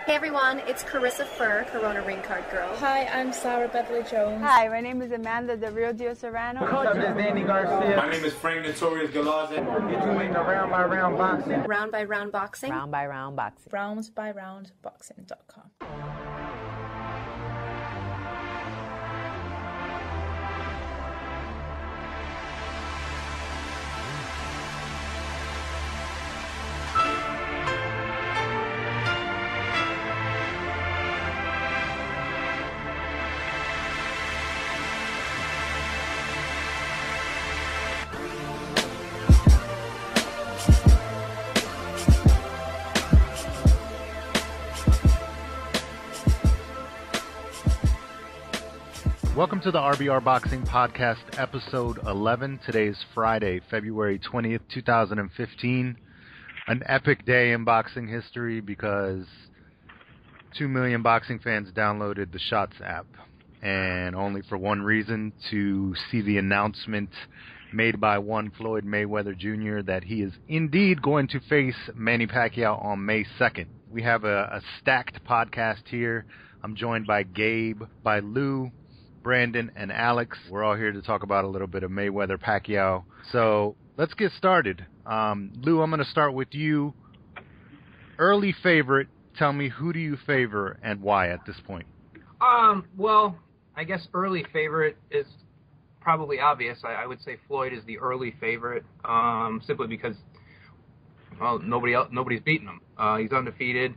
Hey everyone, it's Carissa Furr, Corona Ring Card Girl. Hi, I'm Sarah Beverly Jones. Hi, my name is Amanda, the real Dio Serrano. What's up, this is Andy Garcia. My name is Frank Notorious Galaza. Get you into round by round boxing. Round by round boxing. Round by round boxing. RoundByRoundBoxing.com. Welcome to the RBRBoxing Podcast, episode 11. Today is Friday, February 20th, 2015. An epic day in boxing history because 2 million boxing fans downloaded the Shots app. And only for one reason, to see the announcement made by one Floyd Mayweather Jr. that he is indeed going to face Manny Pacquiao on May 2nd. We have a stacked podcast here. I'm joined by Gabe, by Lou, Brandon, and Alex. We're all here to talk about a little bit of Mayweather Pacquiao. So let's get started. Lou, I'm going to start with you. Early favorite. Tell me, who do you favor and why at this point? Well, I guess early favorite is probably obvious. I would say Floyd is the early favorite, simply because, well, nobody's beaten him. He's undefeated.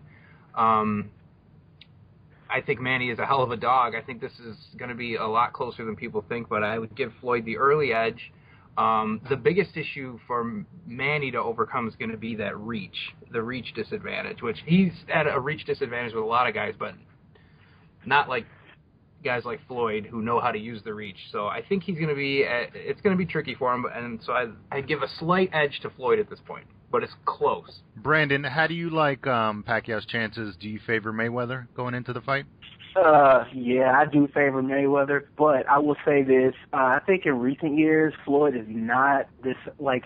I think Manny is a hell of a dog. I think this is going to be a lot closer than people think, but I would give Floyd the early edge. The biggest issue for Manny to overcome is going to be the reach disadvantage, which he's at a reach disadvantage with a lot of guys, but not like guys like Floyd who know how to use the reach. So I think he's going to be, it's going to be tricky for him, and so I'd give a slight edge to Floyd at this point, but it's close. Brandon, how do you like Pacquiao's chances? Do you favor Mayweather going into the fight? Yeah, I do favor Mayweather, but I will say this. I think in recent years, Floyd is not this,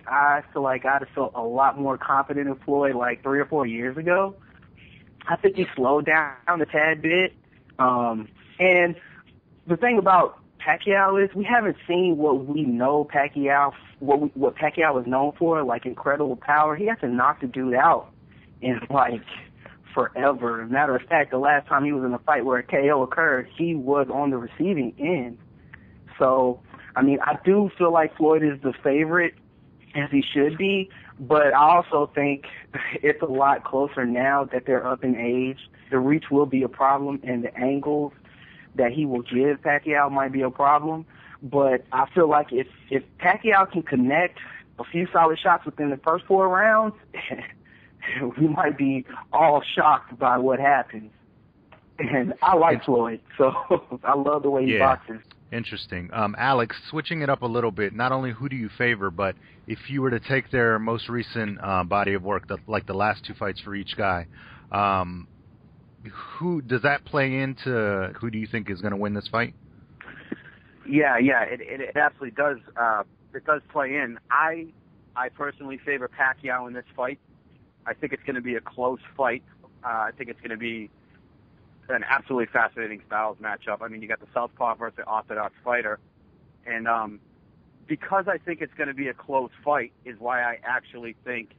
I feel like I'd have felt a lot more confident in Floyd like 3 or 4 years ago. I think he slowed down a tad bit. And the thing about Pacquiao is we haven't seen what we know Pacquiao, what Pacquiao is known for, like incredible power. He hasn't knocked a dude out in forever. As a matter of fact, the last time he was in a fight where a KO occurred, he was on the receiving end. So, I mean, I do feel like Floyd is the favorite, as he should be, but I also think it's a lot closer now that they're up in age. The reach will be a problem, and the angles that he will give Pacquiao might be a problem. But I feel like if Pacquiao can connect a few solid shots within the first 4 rounds, we might be all shocked by what happens. And I like Floyd, so I love the way he boxes. Interesting. Alex, switching it up a little bit, not only who do you favor, but if you were to take their most recent body of work, like the last 2 fights for each guy, who does that play into? Who do you think is going to win this fight? Yeah, it absolutely does. It does play in. I personally favor Pacquiao in this fight. I think it's going to be a close fight. I think it's going to be an absolutely fascinating styles matchup. I mean, you got the southpaw versus the orthodox fighter, and because I think it's going to be a close fight is why I actually think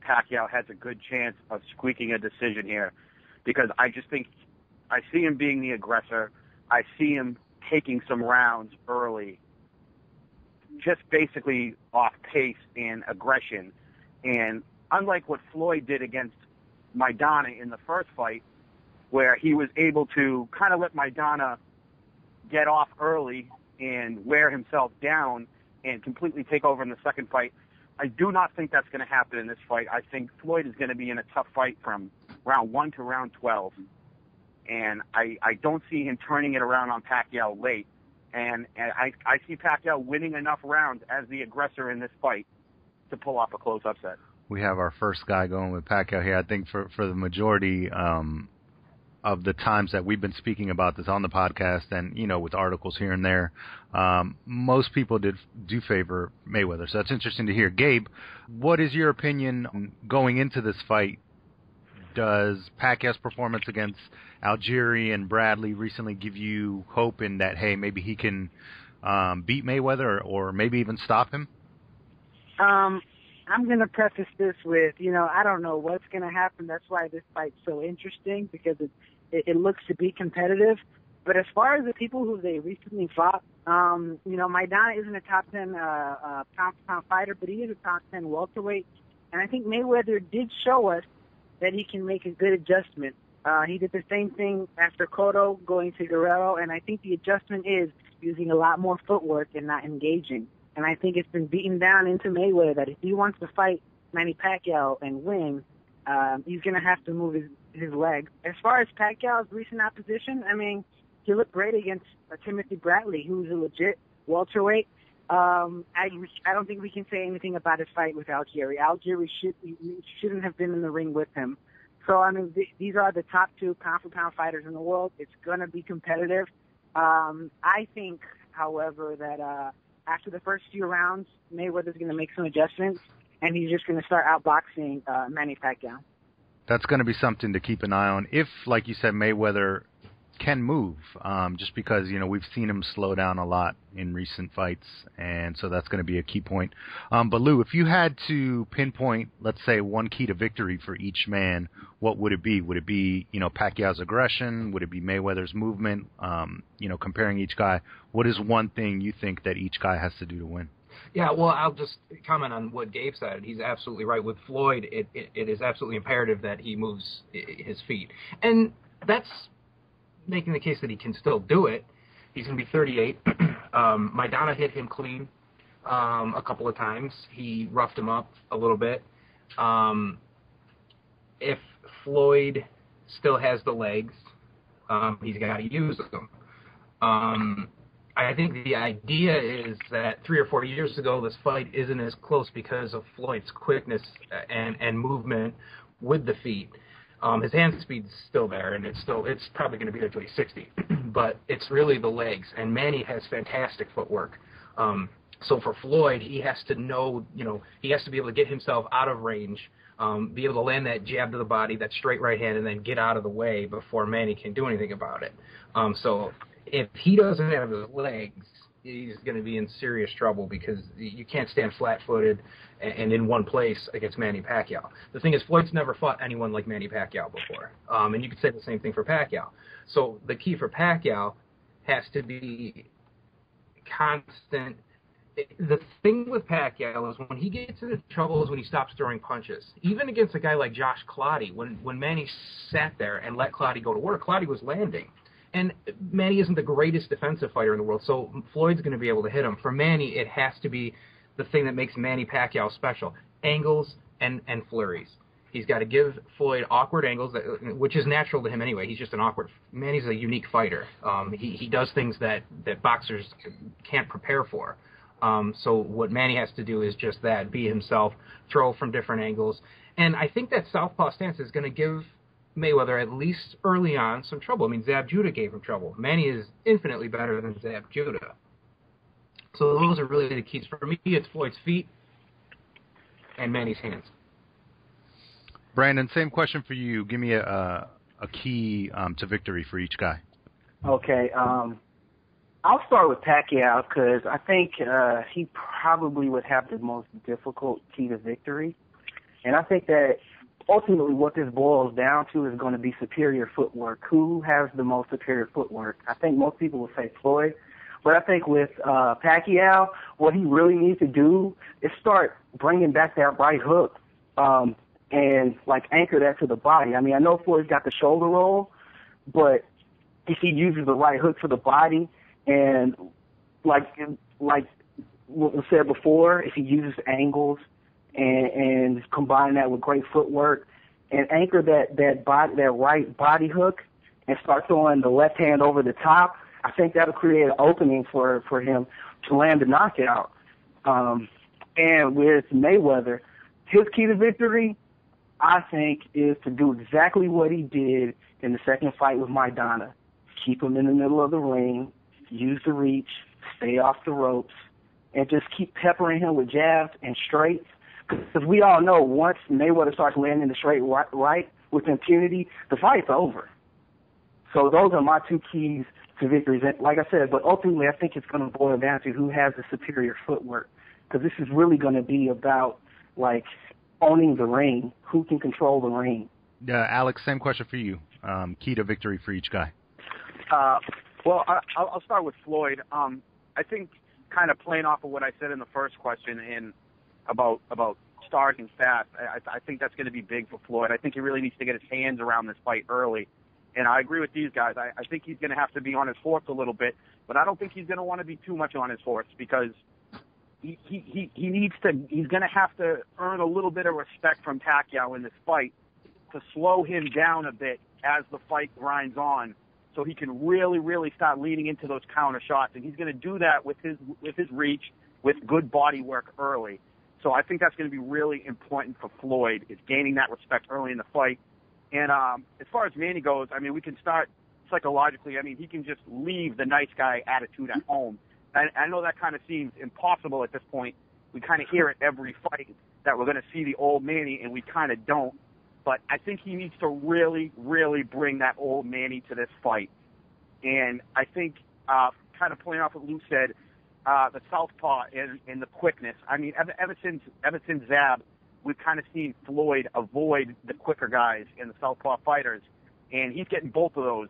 Pacquiao has a good chance of squeaking a decision here. Because I just think I see him being the aggressor. I see him taking some rounds early, just basically off pace and aggression. And unlike what Floyd did against Maidana in the first fight, where he was able to kind of let Maidana get off early and wear himself down and completely take over in the second fight, I do not think that's going to happen in this fight. I think Floyd is going to be in a tough fight from round 1 to round 12. And I don't see him turning it around on Pacquiao late. And I see Pacquiao winning enough rounds as the aggressor in this fight to pull off a close upset. We have our first guy going with Pacquiao here. I think for the majority of the times that we've been speaking about this on the podcast and, you know, with articles here and there, most people do favor Mayweather. So that's interesting to hear. Gabe, what is your opinion going into this fight? does Pacquiao's performance against Algieri and Bradley recently give you hope in that, hey, maybe he can beat Mayweather or maybe even stop him? I'm going to preface this with, I don't know what's going to happen. That's why this fight's so interesting, because it looks to be competitive. But as far as the people who they recently fought, Maidana isn't a top 10 pound-for-pound fighter, but he is a top 10 welterweight. And I think Mayweather did show us that he can make a good adjustment. He did the same thing after Cotto going to Guerrero, and I think the adjustment is using a lot more footwork and not engaging. And I think it's been beaten down into Mayweather that if he wants to fight Manny Pacquiao and win, he's going to have to move his leg. As far as Pacquiao's recent opposition, I mean, he looked great against Timothy Bradley, who's a legit welterweight. I don't think we can say anything about his fight with Algieri. Algieri shouldn't have been in the ring with him. So, I mean, these are the top 2 pound-for-pound fighters in the world. It's going to be competitive. I think, however, that after the first few rounds, Mayweather's going to make some adjustments, and he's just going to start outboxing Manny Pacquiao. That's going to be something to keep an eye on. If, like you said, Mayweather can move, just because, we've seen him slow down a lot in recent fights, and so that's going to be a key point. But Lou, if you had to pinpoint, let's say, one key to victory for each man, what would it be? Would it be, Pacquiao's aggression? Would it be Mayweather's movement? Comparing each guy, what is one thing you think that each guy has to do to win? Yeah, well, I'll just comment on what Gabe said. He's absolutely right. With Floyd, it is absolutely imperative that he moves his feet. And that's making the case that he can still do it. He's going to be 38. Maidana hit him clean a couple of times. He roughed him up a little bit. If Floyd still has the legs, he's got to use them. I think the idea is that 3 or 4 years ago, this fight isn't as close because of Floyd's quickness and movement with the feet. His hand speed's still there, and it's probably going to be there until he's 60. But it's really the legs, and Manny has fantastic footwork. So for Floyd, he has to know, he has to be able to get himself out of range, be able to land that jab to the body, that straight right hand, and then get out of the way before Manny can do anything about it. So if he doesn't have his legs, he's going to be in serious trouble, because you can't stand flat-footed and in one place against Manny Pacquiao. The thing is, Floyd's never fought anyone like Manny Pacquiao before, and you could say the same thing for Pacquiao. So the key for Pacquiao has to be constant. The thing with Pacquiao is when he gets into trouble is when he stops throwing punches. Even against a guy like Josh Clottey, when Manny sat there and let Clottey go to work, Clottey was landing. And Manny isn't the greatest defensive fighter in the world, so Floyd's going to be able to hit him. For Manny, it has to be the thing that makes Manny Pacquiao special, angles and flurries. He's got to give Floyd awkward angles, which is natural to him anyway. He's just an awkward. Manny's a unique fighter. He does things that boxers can't prepare for. So what Manny has to do is just that, be himself, throw from different angles. And I think that southpaw stance is going to give Mayweather, at least early on, some trouble. I mean, Zab Judah gave him trouble. Manny is infinitely better than Zab Judah. So those are really the keys. For me, it's Floyd's feet and Manny's hands. Brandon, same question for you. Give me a key to victory for each guy. Okay. I'll start with Pacquiao, because I think he probably would have the most difficult key to victory. And I think that ultimately what this boils down to is going to be superior footwork. Who has the most superior footwork? I think most people will say Floyd. But I think with Pacquiao, what he really needs to do is start bringing back that right hook and, anchor that to the body. I mean, I know Floyd's got the shoulder roll, but if he uses the right hook to the body and, like what was said before, if he uses angles and combine that with great footwork and anchor that right body hook and start throwing the left hand over the top, I think that'll create an opening for him to land a knockout. And with Mayweather, his key to victory, I think, is to do exactly what he did in the second fight with Maidana. Keep him in the middle of the ring, use the reach, stay off the ropes, and just keep peppering him with jabs and straights. Because we all know once Mayweather starts landing the straight right, with impunity, the fight's over. So those are my two keys to victories. And like I said, but ultimately I think it's going to boil down to who has the superior footwork, because this is really going to be about, like, owning the ring, who can control the ring. Alex, same question for you. Key to victory for each guy. Well, I'll start with Floyd. I think, kind of playing off of what I said in the first question and about starting fast, I think that's going to be big for Floyd. I think he really needs to get his hands around this fight early. And I agree with these guys. I think he's going to have to be on his horse a little bit, but I don't think he's going to want to be too much on his horse, because he needs to. He's going to have to earn a little bit of respect from Pacquiao in this fight to slow him down a bit as the fight grinds on, so he can really, really start leaning into those counter shots. And he's going to do that with his reach, with good body work early. So I think that's going to be really important for Floyd, is gaining that respect early in the fight. And as far as Manny goes, I mean, we can start psychologically. I mean, he can just leave the nice guy attitude at home. I know that kind of seems impossible at this point. We kind of hear it every fight that we're going to see the old Manny, and we kind of don't. But I think he needs to really, really bring that old Manny to this fight. And I think, kind of playing off what Lou said, the southpaw and the quickness. I mean, ever since Zab, we've kind of seen Floyd avoid the quicker guys and the southpaw fighters, and he's getting both of those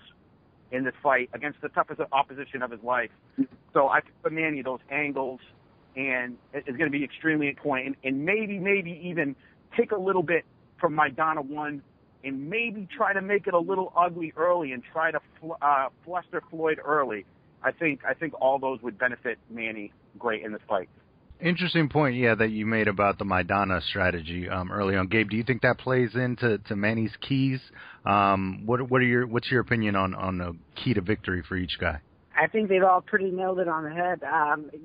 in this fight against the toughest opposition of his life. So I think for Manny, those angles and is going to be extremely important, and maybe even take a little bit from Maidana 1 and maybe try to make it a little ugly early and try to fluster Floyd early. I think all those would benefit Manny great in this fight. Interesting point, that you made about the Maidana strategy early on. Gabe, do you think that plays into Manny's keys? What's your opinion on the key to victory for each guy? I think they've all pretty nailed it on the head.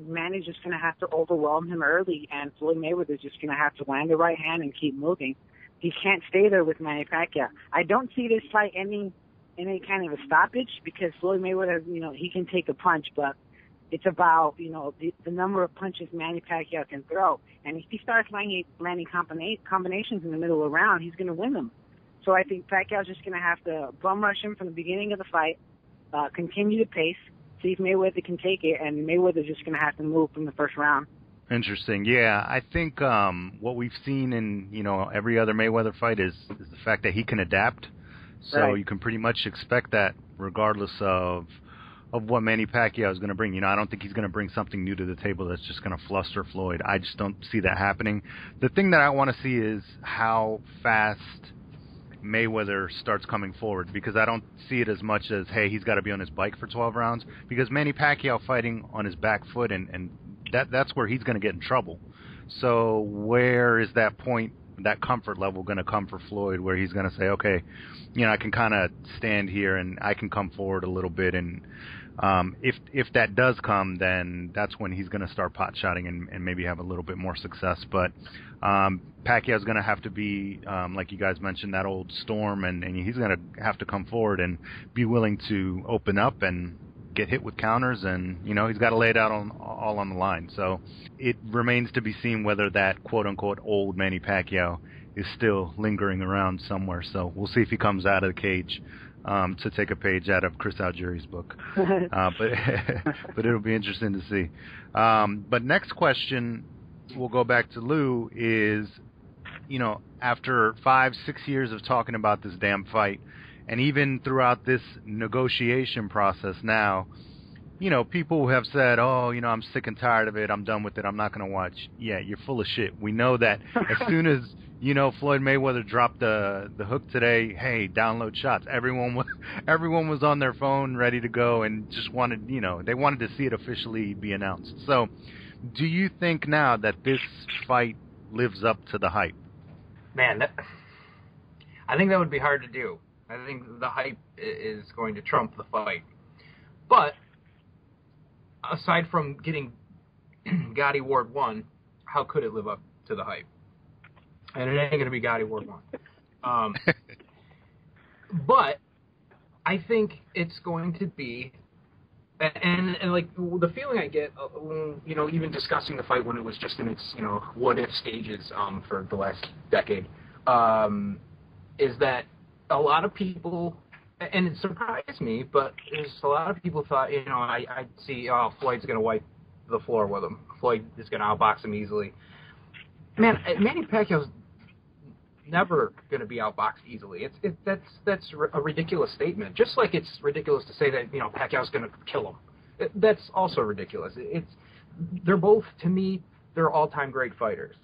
Manny's just going to have to overwhelm him early, and Floyd Mayweather's just going to have to land the right hand and keep moving. He can't stay there with Manny Pacquiao. I don't see this fight ending in any kind of a stoppage, because Floyd Mayweather, he can take a punch, but it's about, the number of punches Manny Pacquiao can throw. And if he starts landing combinations in the middle of the round, he's going to win them. So I think Pacquiao's just going to have to bum rush him from the beginning of the fight, continue to pace, see if Mayweather can take it, and Mayweather's just going to have to move from the first round. Interesting. Yeah, I think what we've seen in every other Mayweather fight is the fact that he can adapt. So Right. You can pretty much expect that regardless of what Manny Pacquiao is going to bring. I don't think he's going to bring something new to the table that's just going to fluster Floyd. I just don't see that happening. The thing that I want to see is how fast Mayweather starts coming forward, because I don't see it as much as, hey, he's got to be on his bike for 12 rounds, because Manny Pacquiao fighting on his back foot, and that's where he's going to get in trouble. So where is that point, that comfort level going to come for Floyd, where he's going to say, okay, I can kind of stand here and I can come forward a little bit, and if that does come, then that's when he's going to start pot shotting and maybe have a little bit more success. But Pacquiao's going to have to be, like you guys mentioned, that old storm, and he's going to have to come forward and be willing to open up and get hit with counters, and he's got to lay it out all on the line. So it remains to be seen whether that quote-unquote old Manny Pacquiao is still lingering around somewhere. So we'll see if he comes out of the cage to take a page out of Chris Algieri's book. But it'll be interesting to see. But next question, we'll go back to Lou, is, after 5-6 years of talking about this damn fight, and even throughout this negotiation process now, people have said, oh, I'm sick and tired of it, I'm done with it, I'm not going to watch. Yeah, you're full of shit. We know that as soon as, Floyd Mayweather dropped the hook today, hey, download shots. Everyone was on their phone ready to go and just wanted, they wanted to see it officially be announced. So do you think now that this fight lives up to the hype? Man, I think that would be hard to do. I think the hype is going to trump the fight. But aside from getting Gotti Ward 1, how could it live up to the hype? And it ain't going to be Gotti Ward 1. But I think it's going to be, and like the feeling I get, even discussing the fight when it was just in its, what if stages for the last decade, is that a lot of people, and it surprised me, but there's a lot of people thought, I'd see, Floyd's going to wipe the floor with him. Floyd is going to outbox him easily. Man, Manny Pacquiao's never going to be outboxed easily. That's a ridiculous statement. Just like it's ridiculous to say that Pacquiao's going to kill him. That's also ridiculous. They're both, to me, they're all-time great fighters.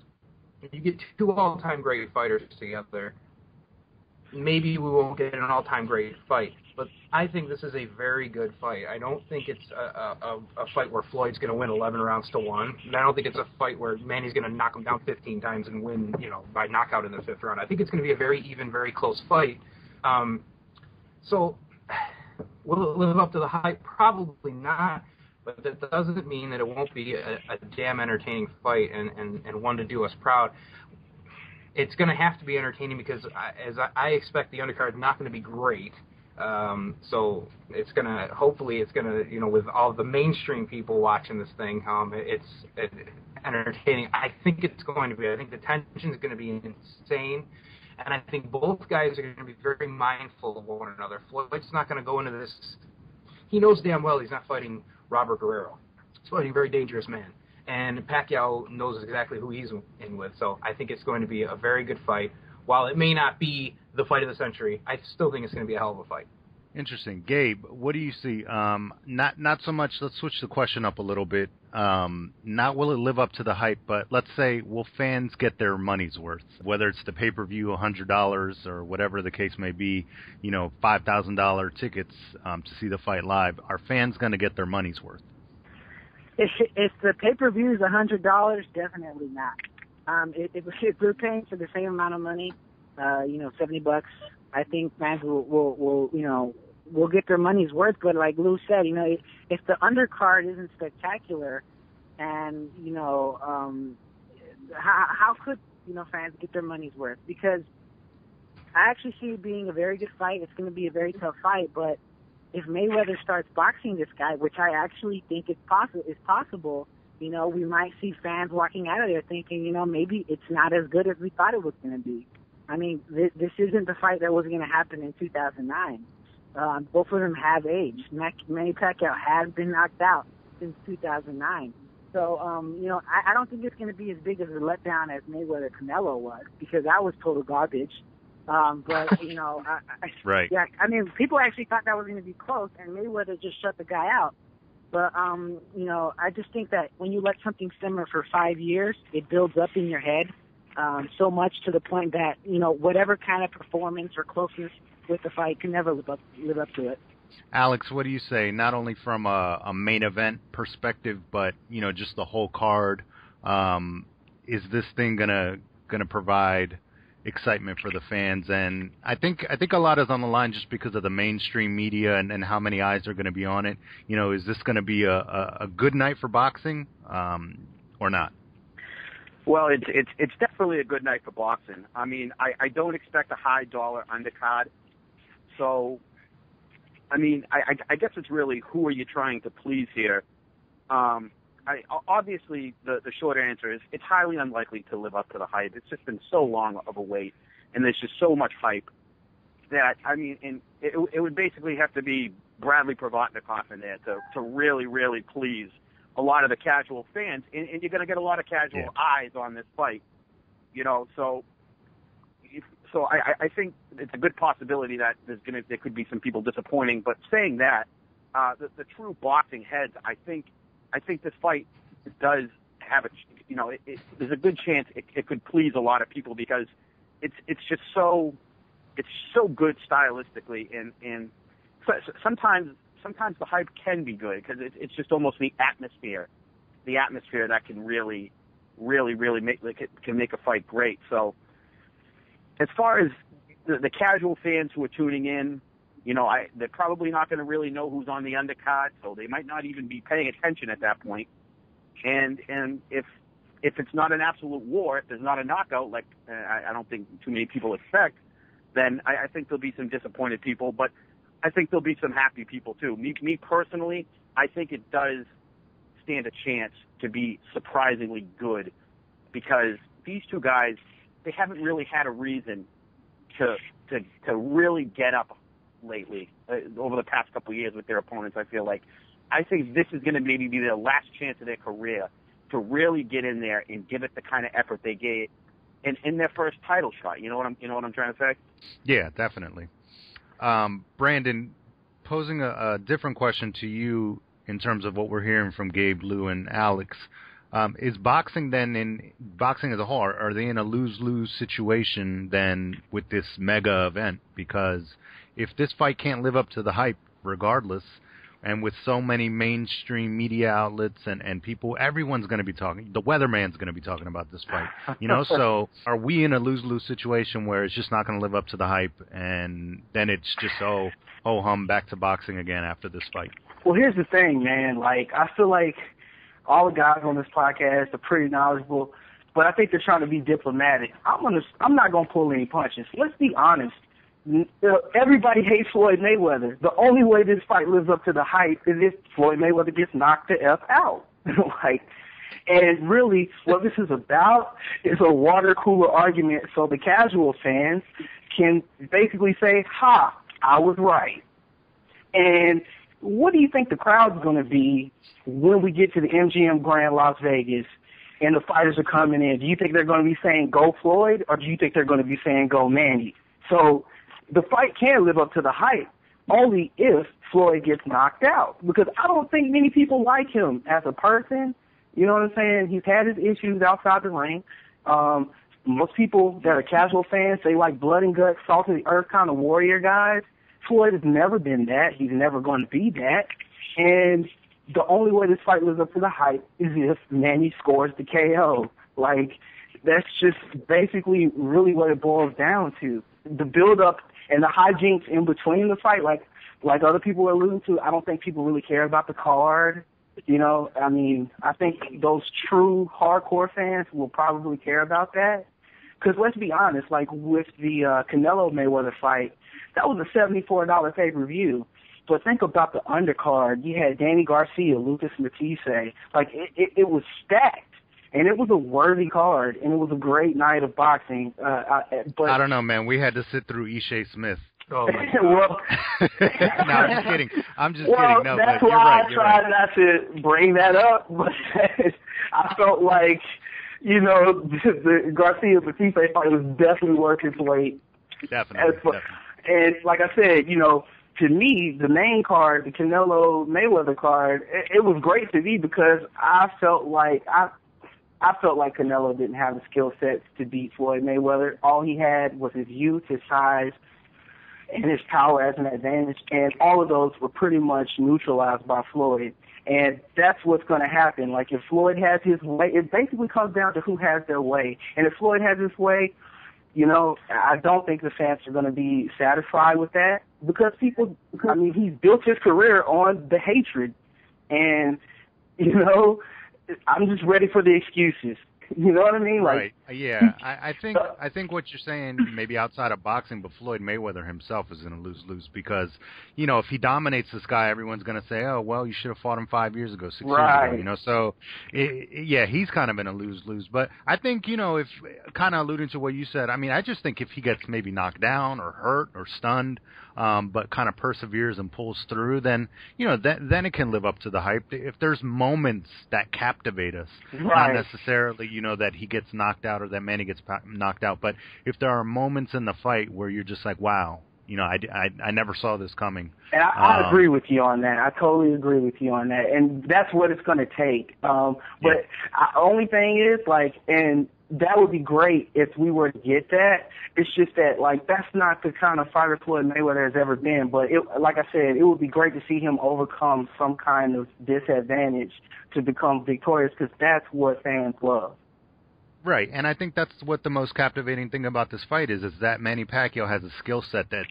If you get two all-time great fighters together, maybe we won't get an all-time great fight. But I think this is a very good fight. I don't think it's a fight where Floyd's going to win 11 rounds to 1. And I don't think it's a fight where Manny's going to knock him down 15 times and win, by knockout in the 5th round. I think it's going to be a very even, very close fight. So will it live up to the hype? Probably not. But that doesn't mean that it won't be a damn entertaining fight and one to do us proud. It's going to have to be entertaining because I expect the undercard is not going to be great. So hopefully it's going to, with all the mainstream people watching this thing, it's entertaining. I think it's going to be. I think the tension is going to be insane. And I think both guys are going to be very mindful of one another. Floyd's not going to go into this. He knows damn well he's not fighting Robert Guerrero. He's fighting a very dangerous man. And Pacquiao knows exactly who he's in with. So I think it's going to be a very good fight. While it may not be the fight of the century, I still think it's going to be a hell of a fight. Interesting. Gabe, what do you see? Not so much, let's switch the question up a little bit. Not will it live up to the hype, but let's say, will fans get their money's worth? Whether it's the pay-per-view, $100, or whatever the case may be, $5,000 tickets to see the fight live. Are fans going to get their money's worth? If the pay-per-view is $100, definitely not. If we're paying for the same amount of money, $70, I think fans will get their money's worth. But like Lou said, if the undercard isn't spectacular, and how could fans get their money's worth? Because I actually see it being a very good fight. It's going to be a very tough fight, but if Mayweather starts boxing this guy, which I actually think is possible, we might see fans walking out of there thinking, maybe it's not as good as we thought it was going to be. I mean, this isn't the fight that was going to happen in 2009. Both of them have aged. Manny Pacquiao has been knocked out since 2009. So, I don't think it's going to be as big of a letdown as Mayweather Canelo was, because that was total garbage. But, right. Yeah, I mean, people actually thought that was going to be close, and Mayweather just shut the guy out. But, I just think that when you let something simmer for 5 years, it builds up in your head so much to the point that, whatever kind of performance or closeness with the fight can never live up to it. Alex, what do you say? Not only from a main event perspective, but, just the whole card. Is this thing gonna provide excitement for the fans? And I think a lot is on the line just because of the mainstream media and how many eyes are going to be on it. Is this going to be a good night for boxing or not? Well, it's definitely a good night for boxing. I mean, I don't expect a high dollar undercard. So, I mean, I guess it's really who are you trying to please here? Obviously, the short answer is it's highly unlikely to live up to the hype. It's just been so long of a wait, and there's just so much hype that, I mean, it would basically have to be Bradley Provatnikov in there to really, really please a lot of the casual fans, and you're going to get a lot of casual eyes on this fight, So I think it's a good possibility that there could be some people disappointing. But saying that, the true boxing heads, I think this fight does have there's a good chance it could please a lot of people because it's just so good stylistically, and sometimes the hype can be good because it's just almost the atmosphere that can really make a fight great. So as far as the casual fans who are tuning in, they're probably not going to really know who's on the undercard, so they might not even be paying attention at that point. And if it's not an absolute war, if there's not a knockout, like I don't think too many people expect, then I think there'll be some disappointed people, but I think there'll be some happy people too. Me personally, I think it does stand a chance to be surprisingly good because these two guys, they haven't really had a reason to really get up lately over the past couple of years with their opponents. I think this is going to maybe be their last chance of their career to really get in there and give it the kind of effort they gave in their first title shot. You know what I'm trying to say? Yeah, definitely. Brandon, posing a different question to you in terms of what we're hearing from Gabe, Lou, and Alex. Is boxing then, boxing as a whole, are they in a lose-lose situation then with this mega event? Because if this fight can't live up to the hype regardless, and with so many mainstream media outlets and people, everyone's going to be talking. The weatherman's going to be talking about this fight. So are we in a lose-lose situation where it's just not going to live up to the hype, and then it's just, ho-hum, back to boxing again after this fight? Well, here's the thing, man. I feel like all the guys on this podcast are pretty knowledgeable, but I think they're trying to be diplomatic. I'm not going to pull any punches. Let's be honest. Everybody hates Floyd Mayweather. The only way this fight lives up to the hype is if Floyd Mayweather gets knocked the F out. And really, what this is about is a water cooler argument so the casual fans can basically say, ha, I was right. And what do you think the crowd's going to be when we get to the MGM Grand Las Vegas and the fighters are coming in? Do you think they're going to be saying, go Floyd, or do you think they're going to be saying, go Manny? So the fight can live up to the hype only if Floyd gets knocked out, because I don't think many people like him as a person. You know what I'm saying? He's had his issues outside the ring. Most people that are casual fans, they like blood and guts, salt of the earth kind of warrior guys. Floyd has never been that. He's never going to be that. And the only way this fight lives up to the hype is if Manny scores the KO. That's just basically really what it boils down to. The build-up and the hijinks in between the fight, like other people are alluding to, I don't think people really care about the card. I think those true hardcore fans will probably care about that. Because let's be honest, with the Canelo Mayweather fight, that was a $74 pay-per-view. But think about the undercard. You had Danny Garcia, Lucas Matisse. It was stacked. And it was a worthy card, and it was a great night of boxing. But I don't know, man. We had to sit through Ishe Smith. Oh, my God. Well, no, I'm just kidding. Well, No, that's but you're why right. I tried not to bring that up. But I felt like, the Garcia-Batiste fight was definitely worth its weight. Definitely. And like I said, to me, the main card, the Canelo Mayweather card, it was great to me because I felt like Canelo didn't have the skill sets to beat Floyd Mayweather. All he had was his youth, his size, and his power as an advantage, and all of those were pretty much neutralized by Floyd. And that's what's going to happen. If Floyd has his way, it basically comes down to who has their way. And if Floyd has his way, I don't think the fans are going to be satisfied with that because he's built his career on the hatred. And, I'm just ready for the excuses. You know what I mean? Right. Yeah. I think what you're saying, maybe outside of boxing, but Floyd Mayweather himself is going to lose because, if he dominates this guy, everyone's going to say, oh, well, you should have fought him 5 years ago, 6 years ago. So, he's kind of in a lose-lose. But I think, if kind of alluding to what you said, I just think if he gets maybe knocked down or hurt or stunned, but kind of perseveres and pulls through, then, then it can live up to the hype. If there's moments that captivate us, not necessarily, that he gets knocked out or that Manny gets knocked out, but if there are moments in the fight where you're just like, wow, I never saw this coming. And I agree with you on that. I totally agree with you on that. And that's what it's going to take. But only thing is, and that would be great if we were to get that. It's just that, that's not the kind of fighter Floyd Mayweather has ever been. But, like I said, it would be great to see him overcome some kind of disadvantage to become victorious because that's what fans love. Right, and I think that's what the most captivating thing about this fight is that Manny Pacquiao has a skill set that,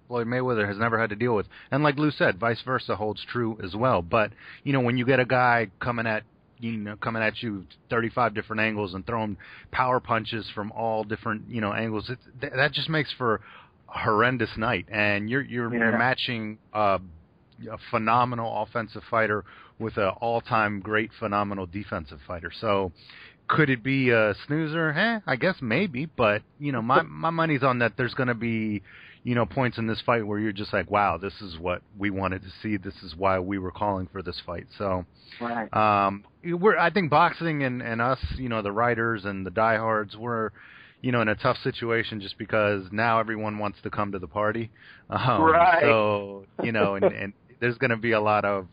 Floyd Mayweather has never had to deal with. And like Lou said, vice versa holds true as well. But, when you get a guy coming at you 35 different angles and throwing power punches from all different, angles, that just makes for a horrendous night. And you're matching a phenomenal offensive fighter with an all-time great, phenomenal defensive fighter. So Could it be a snoozer? I guess maybe, but, my money's on that there's going to be, points in this fight where you're just like, wow, this is what we wanted to see. This is why we were calling for this fight. So, right. I think boxing and us, the writers and the diehards, we're, in a tough situation just because now everyone wants to come to the party. Right. So, and there's going to be a lot of,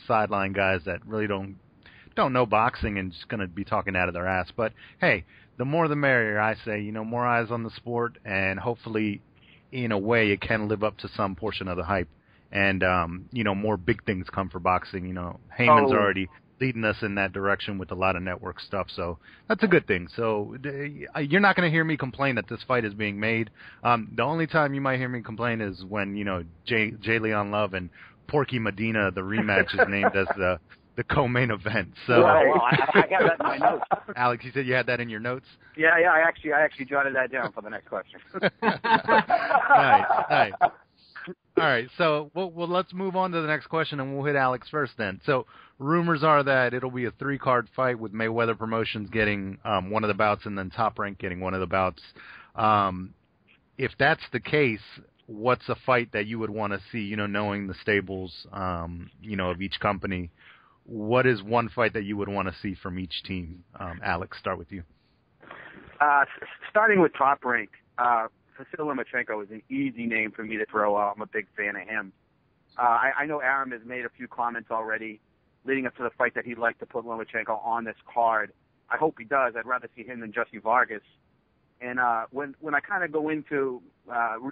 sideline guys that really don't know boxing and just going to be talking out of their ass. But, hey, the more the merrier, I say. More eyes on the sport, and hopefully, in a way, it can live up to some portion of the hype. And, more big things come for boxing. Heyman's already leading us in that direction with a lot of network stuff, so that's a good thing. So you're not going to hear me complain that this fight is being made. The only time you might hear me complain is when, J. Leon Love and Porky Medina, the rematch, is named as the co-main event. So, I got that in my notes. Alex, you said you had that in your notes? Yeah, I actually jotted that down for the next question. Nice. All right, so well, let's move on to the next question, and we'll hit Alex first then. So rumors are that it'll be a 3-card fight with Mayweather Promotions getting one of the bouts and then Top Rank getting one of the bouts. If that's the case, what's a fight that you would want to see, knowing the stables, of each company? What is one fight that you would want to see from each team? Alex, start with you. Starting with Top Rank, Vasyl Lomachenko is an easy name for me to throw out. I'm a big fan of him. I know Aram has made a few comments already leading up to the fight that he'd like to put Lomachenko on this card. I hope he does. I'd rather see him than Jesse Vargas. And when I kind of go into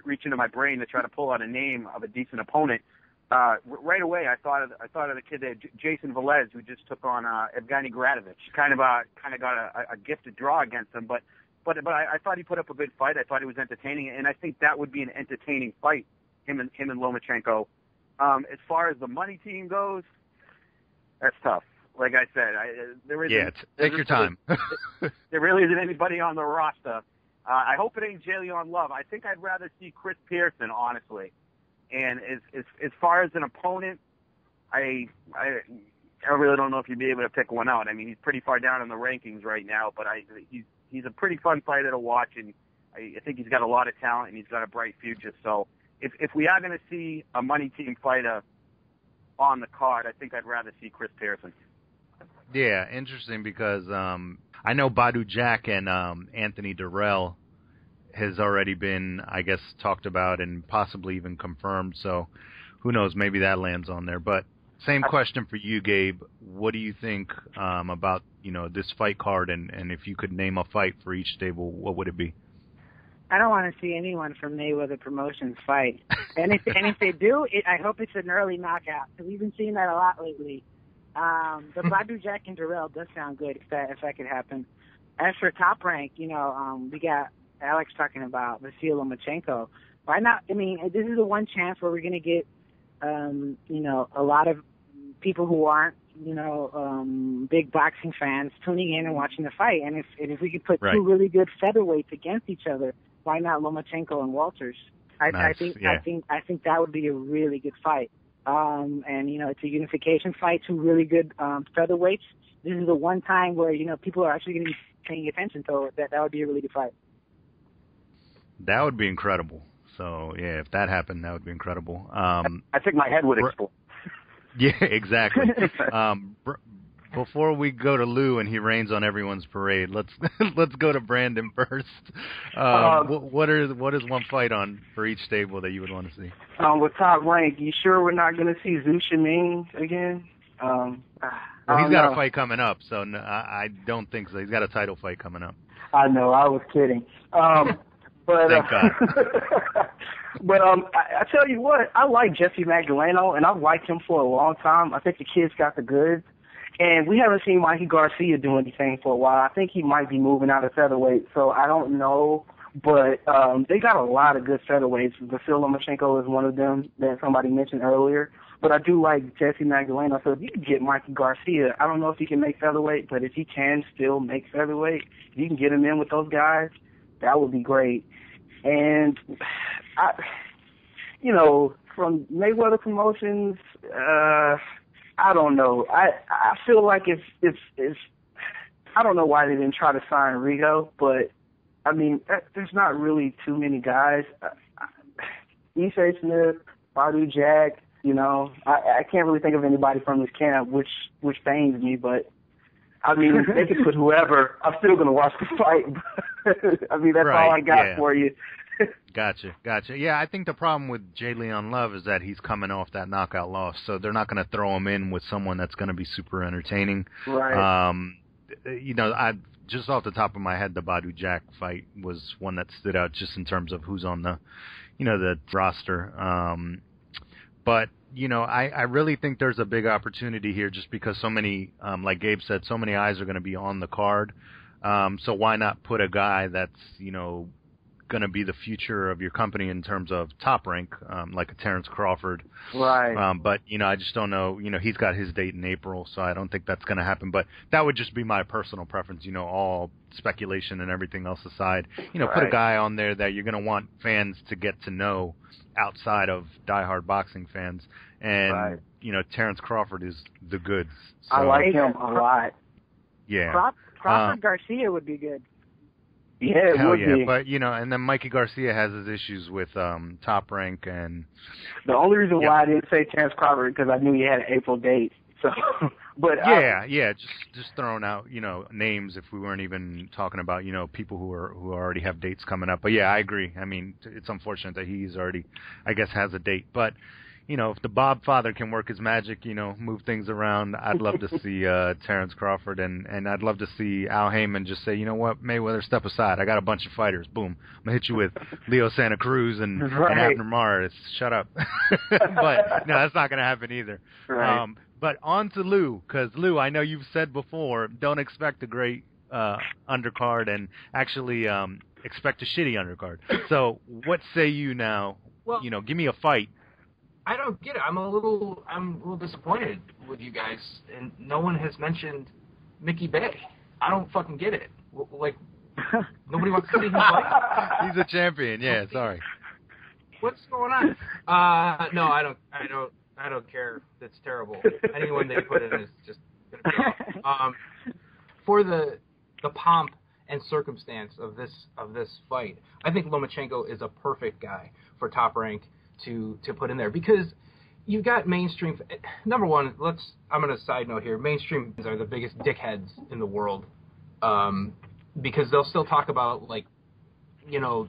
reach into my brain to try to pull out a name of a decent opponent, right away I thought of the kid there, Jason Velez, who just took on Evgeny Gradovich. Kind of got a gifted draw against him, but I thought he put up a good fight. I thought he was entertaining, and I think that would be an entertaining fight, him and Lomachenko. As far as the money team goes, that's tough. Like I said, there isn't. Yeah, take your time. There really isn't anybody on the roster. I hope it ain't Jalen Love. I think I'd rather see Chris Pearson, honestly. And as far as an opponent, I really don't know if you'd be able to pick one out. I mean, he's pretty far down in the rankings right now, but he's a pretty fun fighter to watch, and I think he's got a lot of talent and he's got a bright future. So if we are going to see a money team fighter on the card, I think I'd rather see Chris Pearson. Yeah, interesting because I know Badu Jack and Anthony Durrell has already been, I guess, talked about and possibly even confirmed. So who knows, maybe that lands on there. But same question for you, Gabe. What do you think about, this fight card, and if you could name a fight for each stable, what would it be? I don't want to see anyone from Mayweather Promotions fight. And if they do, I hope it's an early knockout, because we've been seeing that a lot lately. The Badu Jack and Durrell does sound good if that could happen. As for Top Rank, we got Alex talking about Vasyl Lomachenko. Why not? I mean, this is the one chance where we're going to get, a lot of people who aren't, big boxing fans tuning in and watching the fight. And if we could put two really good featherweights against each other, why not Lomachenko and Walters? I think that would be a really good fight. And it's a unification fight, two really good featherweights. This is the one time where people are actually going to be paying attention, so that would be a really good fight. That would be incredible. So yeah, if that happened, that would be incredible. I think my head would explode. Yeah, exactly. Before we go to Lou and he rains on everyone's parade, let's go to Brandon first. What is one fight on for each stable that you would want to see? With Top Rank, you sure we're not going to see Zhu Shiming again? Well, he's got a fight coming up, so no, I don't think so. He's got a title fight coming up. I know, I was kidding. But thank God. But I tell you what, I like Jesse Magdaleno, and I've liked him for a long time. I think the kid's got the goods. And we haven't seen Mikey Garcia do anything for a while. I think he might be moving out of featherweight, so I don't know. But they got a lot of good featherweights. Vasyl Lomachenko is one of them that somebody mentioned earlier. But I do like Jesse Magdaleno. So if you can get Mikey Garcia, I don't know if he can make featherweight, but if he can still make featherweight, if you can get him in with those guys, that would be great. And, from Mayweather Promotions, I don't know. I feel like if I don't know why they didn't try to sign Rigo, but I mean, there's not really too many guys. Issei Smith, Badu Jack, you know, I can't really think of anybody from this camp, which pains me, but I mean, they could put whoever. I'm still going to watch the fight. I mean, that's all I got for you. Gotcha. Yeah, I think the problem with J. Leon Love is that he's coming off that knockout loss, so they're not going to throw him in with someone that's going to be super entertaining. Right. You know, just off the top of my head, the Badu Jack fight was one that stood out just in terms of who's on the, you know, the roster. But, you know, I really think there's a big opportunity here just because so many, like Gabe said, so many eyes are going to be on the card. So why not put a guy that's, you know, going to be the future of your company in terms of top rank, like a Terrence Crawford. Right. But, you know, I just don't know. You know, he's got his date in April, so I don't think that's going to happen. But that would just be my personal preference, you know, all speculation and everything else aside. You know, put a guy on there that you're going to want fans to get to know outside of diehard boxing fans. And, you know, Terrence Crawford is the goods. So, I like him a lot. Yeah. Crawford Garcia would be good. Yeah, it would be. But, you know, and then Mikey Garcia has his issues with Top Rank. And the only reason why I didn't say Terrence Crawford because I knew he had an April date. So, but just throwing out, you know, names if we weren't even talking about, you know, people who already have dates coming up. But yeah, I agree. I mean, it's unfortunate that he's already, I guess, has a date. But, you know, if the Bob father can work his magic, you know, move things around, I'd love to see Terrence Crawford, and I'd love to see Al Heyman just say, you know what, Mayweather, step aside. I got a bunch of fighters. Boom. I'm going to hit you with Leo Santa Cruz and Abner Mares. Shut up. But, no, that's not going to happen either. Right. But on to Lou, because, Lou, I know you've said before, don't expect a great undercard and actually expect a shitty undercard. So what say you now? Well, you know, give me a fight. I don't get it. I'm a little disappointed with you guys, and no one has mentioned Mickey Bay. I don't fucking get it. Like, nobody wants to see him fight. He's a champion. Yeah, sorry. What's going on? No, I don't care. That's terrible. Anyone they put in is just gonna be off. For the pomp and circumstance of this fight, I think Lomachenko is a perfect guy for Top Rank to put in there, because you've got mainstream. Number one, I'm going to side note here. Mainstream are the biggest dickheads in the world, because they'll still talk about, like, you know,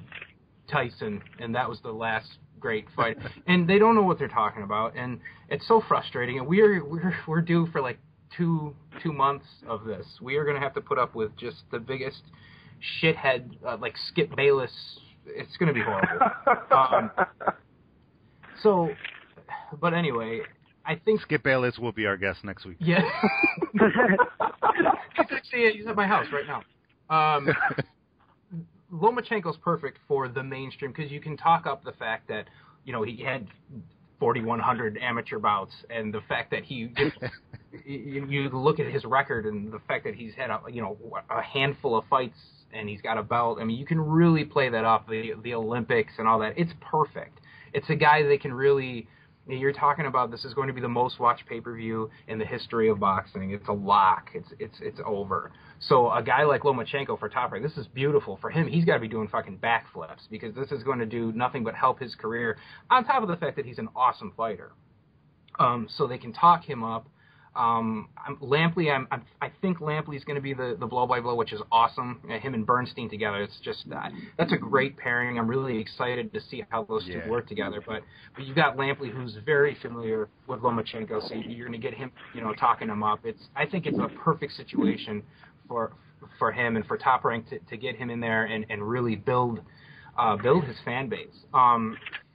Tyson, and that was the last great fight, and they don't know what they're talking about, and it's so frustrating. And we're due for like two months of this. We are going to have to put up with just the biggest shithead, like Skip Bayless. It's going to be horrible. So, but anyway, I think Skip Bayless will be our guest next week. Yeah. He's at my house right now. Lomachenko's perfect for the mainstream, because you can talk up the fact that, you know, he had 4,100 amateur bouts, and the fact that you look at his record and the fact that he's had a handful of fights and he's got a belt. I mean, you can really play that off the Olympics and all that. It's perfect. It's a guy that can really. You're talking about this is going to be the most watched pay-per-view in the history of boxing. It's a lock. It's over. So a guy like Lomachenko for Top Rank, this is beautiful for him. He's got to be doing fucking backflips, because this is going to do nothing but help his career, on top of the fact that he's an awesome fighter. So they can talk him up. Lampley, I think Lampley's going to be the blow-by-blow, which is awesome. Him and Bernstein together, it's just that's a great pairing. I'm really excited to see how those two work together. But you've got Lampley, who's very familiar with Lomachenko, so you're going to get him, you know, talking him up. I think it's a perfect situation for him and for Top Rank to get him in there and really build his fan base.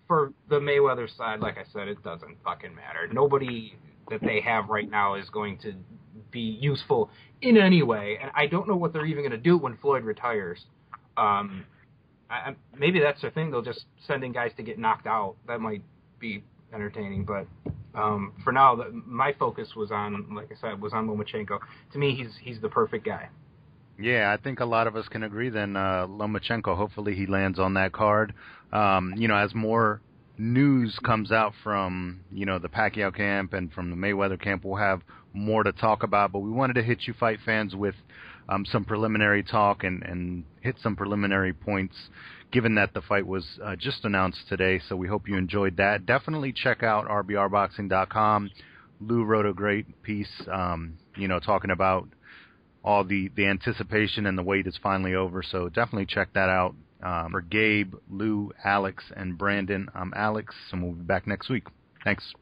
For the Mayweather side, like I said, it doesn't fucking matter. Nobody that they have right now is going to be useful in any way, and I don't know what they're even going to do when Floyd retires. Maybe that's their thing. They'll just send in guys to get knocked out. That might be entertaining, but for now, my focus was on, like I said, was on Lomachenko. To me, he's the perfect guy. Yeah, I think a lot of us can agree then. Lomachenko, hopefully he lands on that card. You know, as more news comes out from, the Pacquiao camp and from the Mayweather camp, we'll have more to talk about. But we wanted to hit you fight fans with some preliminary talk and hit some preliminary points, given that the fight was just announced today. So we hope you enjoyed that. Definitely check out RBRBoxing.com. Lou wrote a great piece, talking about all the anticipation, and the wait is finally over. So definitely check that out. For Gabe, Lou, Alex, and Brandon, I'm Alex, and we'll be back next week. Thanks.